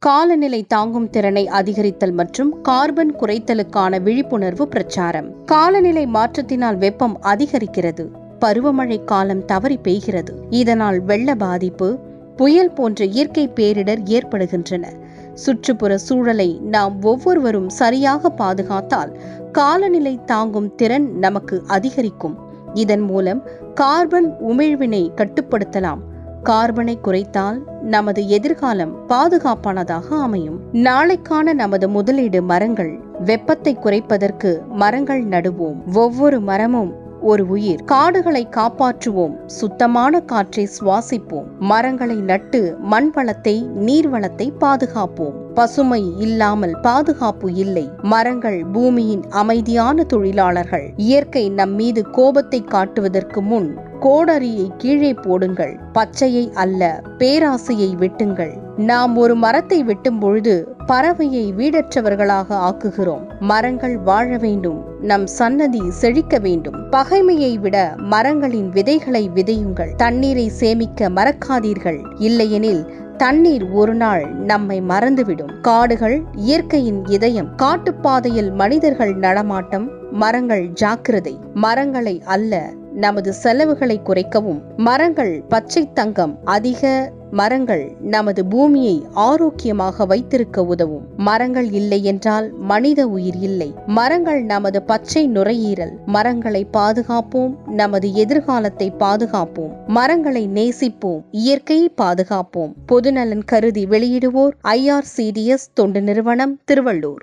காலநிலை தாங்கும் திறனை அதிகரித்தல் மற்றும் கார்பன் குறைத்தலுக்கான விழிப்புணர்வு பிரச்சாரம். காலநிலை மாற்றத்தினால் வெப்பம் அதிகரிக்கிறது, பருவமழை காலம் தவறி பெய்கிறது. இதனால் வெள்ள பாதிப்பு, புயல் போன்ற இயற்கை பேரிடர் ஏற்படுகின்றன. சுற்றுப்புற சூழலை நாம் ஒவ்வொருவரும் சரியாக பாதுகாத்தால் காலநிலை தாங்கும் திறன் நமக்கு அதிகரிக்கும். இதன் மூலம் கார்பன் உமிழ்வினை கட்டுப்படுத்தலாம். கார்பனை குறைத்தால் நமது எதிர்காலம் பாதுகாப்பானதாக அமையும். நாளைக்கான நமது முதலீடு மரங்கள். வெப்பத்தை குறைப்பதற்கு மரங்கள் நடுவோம். ஒவ்வொரு மரமும் ஒரு உயிர். காடுகளை காப்பாற்றுவோம், சுத்தமான காற்றை சுவாசிப்போம். மரங்களை நட்டு மண் வளத்தை, நீர் வளத்தை பாதுகாப்போம். பசுமை இல்லாமல் பாதுகாப்பு இல்லை. மரங்கள் பூமியின் அமைதியான தொழிலாளர்கள். இயற்கை நம் மீது கோபத்தை காட்டுவதற்கு முன் கோடரியை கீழே போடுங்கள். பச்சையை அல்ல, பேராசையை வெட்டுங்கள். நாம் ஒரு மரத்தை வெட்டும் பொழுது பறவையை வீடற்றவர்களாக ஆக்குகிறோம். மரங்கள் வாழ வேண்டும், நம் சன்னதி செழிக்க வேண்டும். பகைமையை விட மரங்களின் விதைகளை விதையுங்கள். தண்ணீரை சேமிக்க மறக்காதீர்கள், இல்லையெனில் தண்ணீர் ஒரு நாள் நம்மை மறந்துவிடும். காடுகள் இயற்கையின் இதயம். காட்டுப்பாதையில் மனிதர்கள் நடமாட்டம். மரங்கள் ஜாக்கிரதை. மரங்களை அல்ல, நமது செலவுகளை குறைக்கவும். மரங்கள் பச்சை தங்கம். அதிக மரங்கள் நமது பூமியை ஆரோக்கியமாக வைத்திருக்க உதவும். மரங்கள் இல்லை என்றால் மனித உயிர் இல்லை. மரங்கள் நமது பச்சை நுரையீரல். மரங்களை பாதுகாப்போம், நமது எதிர்காலத்தை பாதுகாப்போம். மரங்களை நேசிப்போம், இயற்கையை பாதுகாப்போம். பொதுநலன் கருதி வெளியிடுவோர் IRCDS தொண்டு நிறுவனம், திருவள்ளூர்.